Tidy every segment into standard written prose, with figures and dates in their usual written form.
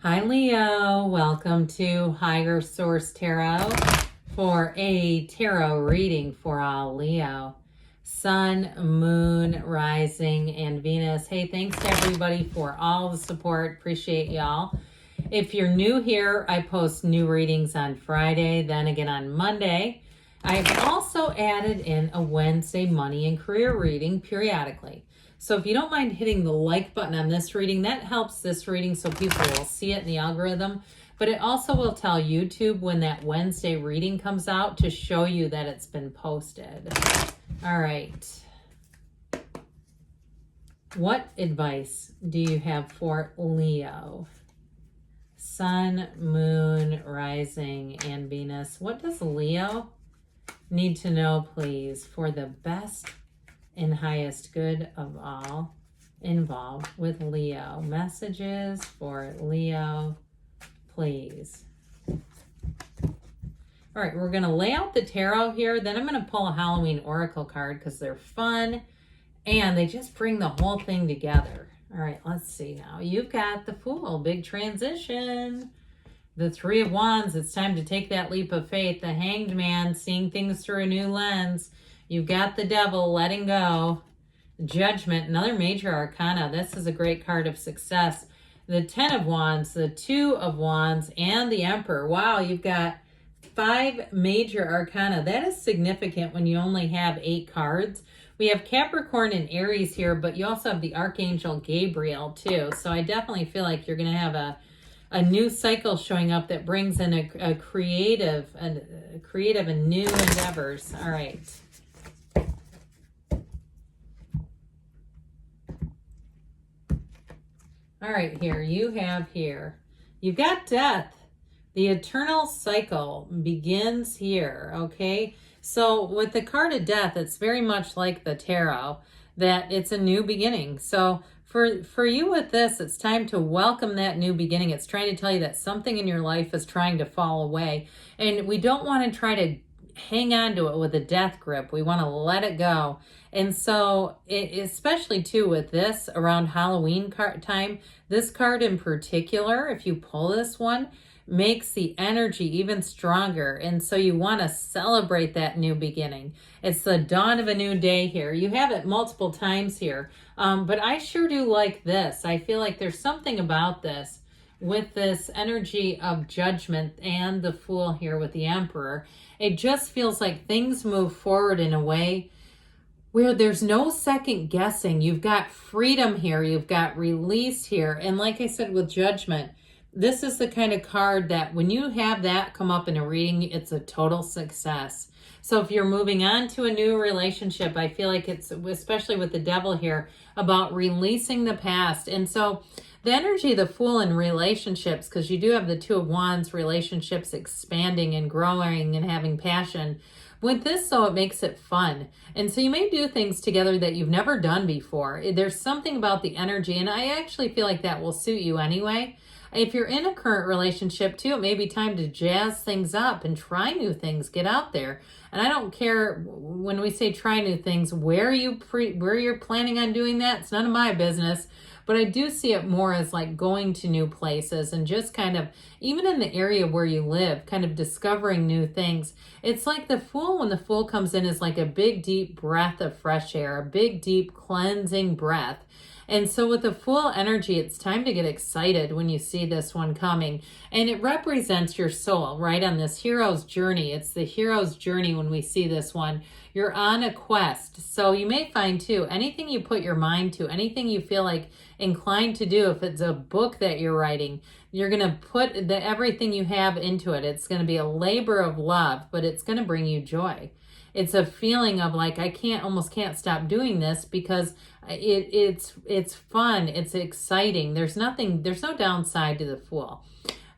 Hi Leo, welcome to Higher Source Tarot for a tarot reading for all Leo. Sun, Moon, Rising, and Venus. Hey, thanks to everybody for all the support. Appreciate y'all. If you're new here, I post new readings on Friday, then again on Monday. I've also added in a Wednesday money and career reading periodically. So if you don't mind hitting the like button on this reading, that helps this reading so people will see it in the algorithm. But it also will tell YouTube when that Wednesday reading comes out to show you that it's been posted. All right. What advice do you have for Leo? Sun, Moon, Rising, and Venus. What does Leo need to know, please, for the best and highest good of all involved with Leo? Messages for Leo, please. All right, we're going to lay out the tarot here. Then I'm going to pull a Halloween Oracle card because they're fun and they just bring the whole thing together. All right, let's see now. You've got the Fool, big transition. The Three of Wands, it's time to take that leap of faith. The Hanged Man, seeing things through a new lens. You've got the Devil, letting go. Judgment, another major arcana. This is a great card of success. The Ten of Wands, the Two of Wands, and the Emperor. Wow, you've got 5 major arcana. That is significant when you only have 8 cards. We have Capricorn and Aries here, but you also have the Archangel Gabriel too. So I definitely feel like you're going to have a new cycle showing up that brings in a creative and new endeavors. All right. All right, you've got death. The eternal cycle begins here, okay? So with the card of death, it's very much like the tarot, that it's a new beginning. So for you with this, it's time to welcome that new beginning. It's trying to tell you that something in your life is trying to fall away. And we don't want to try to hang on to it with a death grip. We want to let it go. And so, especially too with this around Halloween time, this card in particular, if you pull this one, makes the energy even stronger. And so you want to celebrate that new beginning. It's the dawn of a new day here. You have it multiple times here. But I sure do like this. I feel like there's something about this with this energy of judgment and the Fool here with the Emperor. It just feels like things move forward in a way where there's no second guessing. You've got freedom here. You've got release here. And like I said, with judgment, this is the kind of card that when you have that come up in a reading, it's a total success. So if you're moving on to a new relationship, I feel like it's, especially with the Devil here, about releasing the past. And so the energy of the Fool in relationships, because you do have the Two of Wands, relationships expanding and growing and having passion. With this, though, it makes it fun. And so you may do things together that you've never done before. There's something about the energy, and I actually feel like that will suit you anyway. If you're in a current relationship too, it may be time to jazz things up and try new things, get out there. And I don't care when we say try new things, where you're planning on doing that, it's none of my business. But I do see it more as like going to new places and just kind of, even in the area where you live, kind of discovering new things. It's like the Fool, when the Fool comes in, is like a big, deep breath of fresh air, a big, deep cleansing breath. And so with the Fool energy, it's time to get excited when you see this one coming. And it represents your soul, right, on this hero's journey. It's the hero's journey when we see this one. You're on a quest. So you may find, too, anything you put your mind to, anything you feel like inclined to do, if it's a book that you're writing, you're going to put everything you have into it. It's going to be a labor of love, but it's going to bring you joy. It's a feeling of like, I almost can't stop doing this because it's fun, it's exciting. There's no downside to the Fool.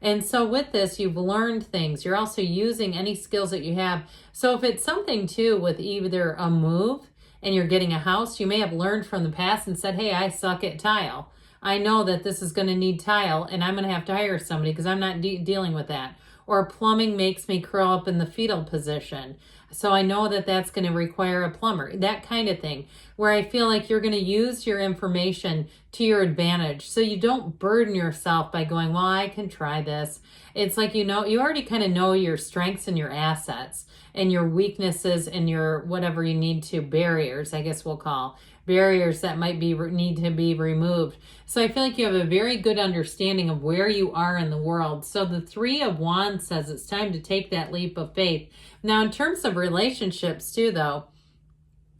And so with this, you've learned things. You're also using any skills that you have. So if it's something too with either a move and you're getting a house, you may have learned from the past and said, hey, I suck at tile. I know that this is going to need tile and I'm going to have to hire somebody because I'm not dealing with that. or plumbing makes me curl up in the fetal position. So I know that that's going to require a plumber, that kind of thing, where I feel like you're going to use your information to your advantage. So you don't burden yourself by going, well, I can try this. It's like, you know, you already kind of know your strengths and your assets and your weaknesses and your whatever you need to, barriers, I guess we'll call barriers that might be need to be removed. So I feel like you have a very good understanding of where you are in the world. So the Three of Wands says it's time to take that leap of faith. Now, in terms of relationships too, though,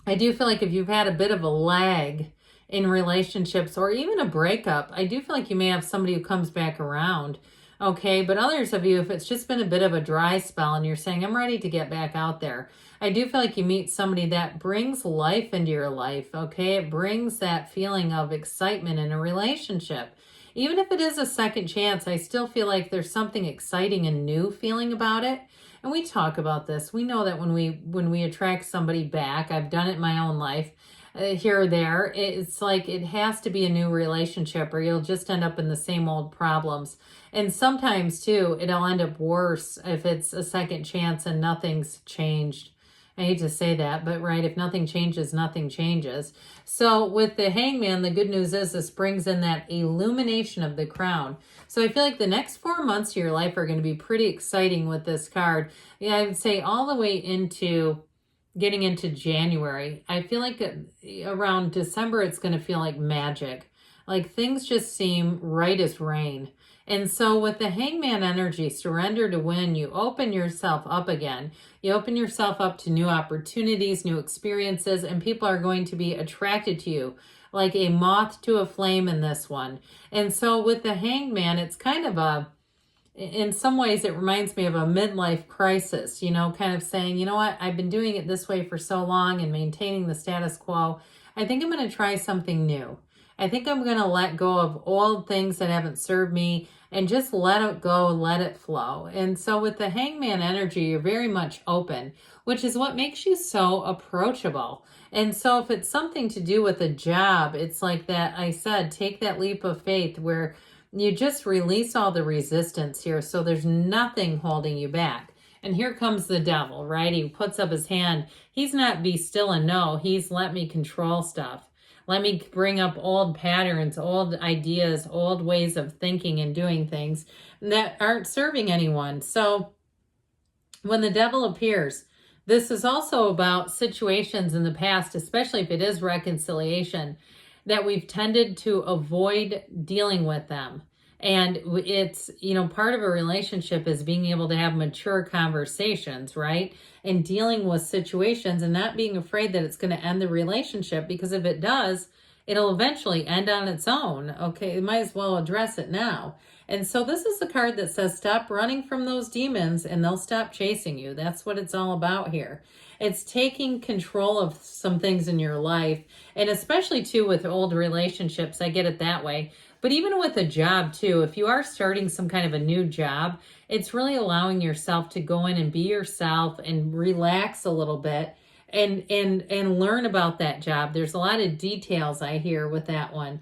I do feel like if you've had a bit of a lag in relationships or even a breakup, I do feel like you may have somebody who comes back around. Okay, but others of you, if it's just been a bit of a dry spell and you're saying, I'm ready to get back out there, I do feel like you meet somebody that brings life into your life, okay? It brings that feeling of excitement in a relationship. Even if it is a second chance, I still feel like there's something exciting and new feeling about it. And we talk about this. We know that when we attract somebody back, I've done it in my own life, here or there, it's like it has to be a new relationship or you'll just end up in the same old problems. And sometimes too, it'll end up worse if it's a second chance and nothing's changed. I hate to say that, but right, if nothing changes, nothing changes. So with the Hangman, the good news is this brings in that illumination of the crown. So I feel like the next 4 months of your life are going to be pretty exciting with this card. Yeah, I would say all the way into getting into January. I feel like around December, it's going to feel like magic. Like things just seem right as rain. And so with the Hangman energy, surrender to win, you open yourself up again. You open yourself up to new opportunities, new experiences, and people are going to be attracted to you like a moth to a flame in this one. And so with the Hangman, it's kind of in some ways, it reminds me of a midlife crisis, you know, kind of saying, you know what, I've been doing it this way for so long and maintaining the status quo. I think I'm going to try something new. I think I'm going to let go of old things that haven't served me and just let it go, let it flow. And so with the Hangman energy, you're very much open, which is what makes you so approachable. And so if it's something to do with a job, it's like that I said, take that leap of faith where you just release all the resistance here. So there's nothing holding you back. And here comes the devil, right? He puts up his hand. He's not be still and know. He's let me control stuff. Let me bring up old patterns, old ideas, old ways of thinking and doing things that aren't serving anyone. So when the devil appears, this is also about situations in the past, especially if it is reconciliation, that we've tended to avoid dealing with them. And it's, you know, part of a relationship is being able to have mature conversations, right? And dealing with situations and not being afraid that it's going to end the relationship, because if it does, it'll eventually end on its own. Okay, you might as well address it now. And so this is the card that says stop running from those demons and they'll stop chasing you. That's what it's all about here. It's taking control of some things in your life, and especially too with old relationships. I get it that way. But even with a job too, if you are starting some kind of a new job, it's really allowing yourself to go in and be yourself and relax a little bit and learn about that job. There's a lot of details I hear with that one.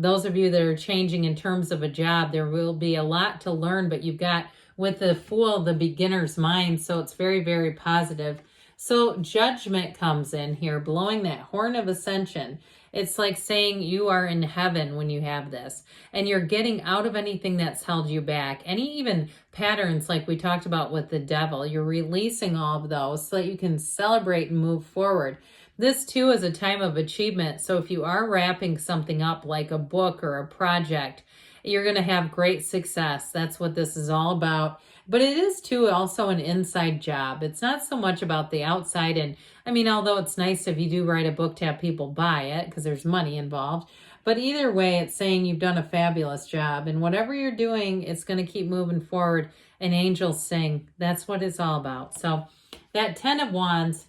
Those of you that are changing in terms of a job, there will be a lot to learn, but you've got with the Fool, the beginner's mind. So it's very, very positive. So judgment comes in here, blowing that horn of ascension. It's like saying you are in heaven when you have this, and you're getting out of anything that's held you back. Any even patterns like we talked about with the devil, you're releasing all of those so that you can celebrate and move forward. This too is a time of achievement. So if you are wrapping something up like a book or a project, you're going to have great success. That's what this is all about. But it is too also an inside job. It's not so much about the outside. And I mean, although it's nice if you do write a book to have people buy it because there's money involved. But either way, it's saying you've done a fabulous job. And whatever you're doing, it's going to keep moving forward. And angels sing. That's what it's all about. So that 10 of Wands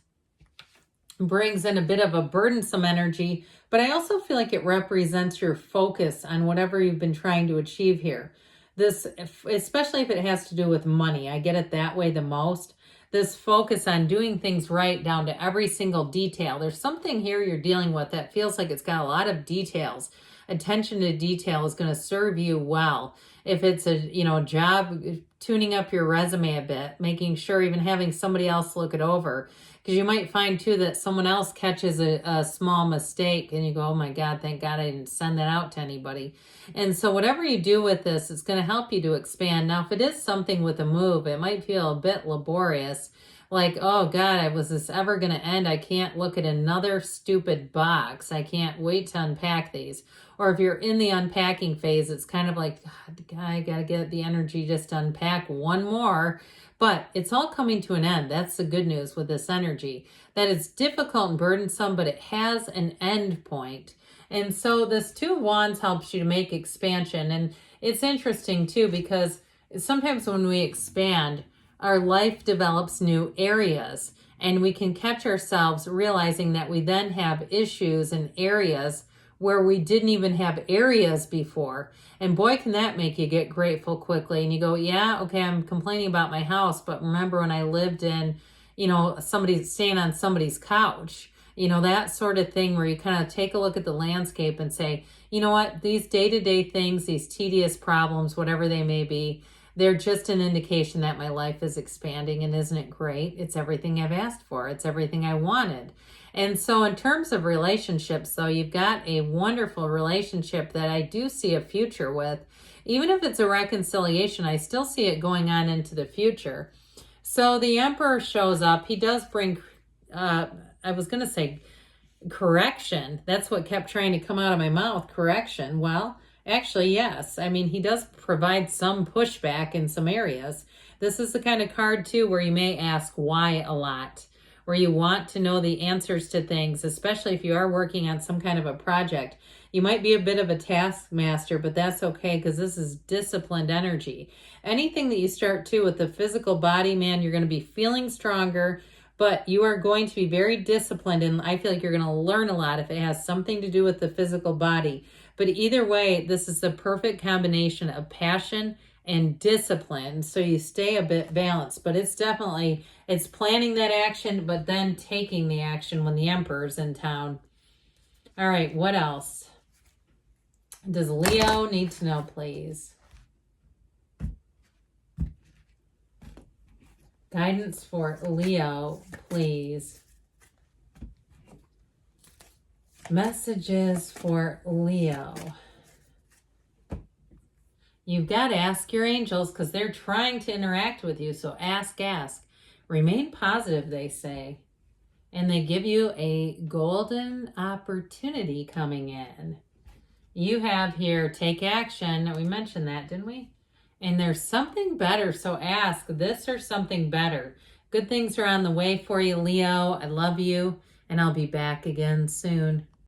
brings in a bit of a burdensome energy. But I also feel like it represents your focus on whatever you've been trying to achieve here. This, especially if it has to do with money, I get it that way the most. This focus on doing things right down to every single detail. There's something here you're dealing with that feels like it's got a lot of details. attention to detail is going to serve you well. If it's a, job, tuning up your resume a bit, making sure, even having somebody else look it over. Because you might find too that someone else catches a small mistake and you go, oh my God, thank God I didn't send that out to anybody. And so whatever you do with this, it's going to help you to expand. Now, if it is something with a move, it might feel a bit laborious. Like, oh God, was this ever going to end? I can't look at another stupid box. I can't wait to unpack these. Or if you're in the unpacking phase, it's kind of like, God, I got to get the energy just to unpack one more. But it's all coming to an end. That's the good news with this energy. That it's difficult and burdensome, but it has an end point. And so this Two of Wands helps you to make expansion. And it's interesting too, because sometimes when we expand, our life develops new areas. And we can catch ourselves realizing that we then have issues in areas where we didn't even have areas before. And boy, can that make you get grateful quickly. And you go, yeah, okay, I'm complaining about my house, but remember when I lived in, somebody staying on somebody's couch, that sort of thing, where you kind of take a look at the landscape and say, you know what, these day-to-day things, these tedious problems, whatever they may be, they're just an indication that my life is expanding. And isn't it great? It's everything I've asked for. It's everything I wanted. And so in terms of relationships, though, you've got a wonderful relationship that I do see a future with. Even if it's a reconciliation, I still see it going on into the future. So the Emperor shows up. He does bring, I was going to say correction. That's what kept trying to come out of my mouth, correction. Well, actually, yes. I mean, he does provide some pushback in some areas. This is the kind of card, too, where you may ask why a lot, where you want to know the answers to things, especially if you are working on some kind of a project. You might be a bit of a taskmaster, but that's okay, because this is disciplined energy. Anything that you start to with the physical body, man, you're going to be feeling stronger, but you are going to be very disciplined, and I feel like you're going to learn a lot if it has something to do with the physical body. But either way, this is the perfect combination of passion and discipline, so you stay a bit balanced. But it's planning that action, but then taking the action when the Emperor's in town. All right, what else does Leo need to know, please? Guidance for Leo, please. Messages for Leo. You've got to ask your angels, because they're trying to interact with you. So ask. Remain positive, they say. And they give you a golden opportunity coming in. You have here, take action. We mentioned that, didn't we? And there's something better. So ask this or something better. Good things are on the way for you, Leo. I love you. And I'll be back again soon.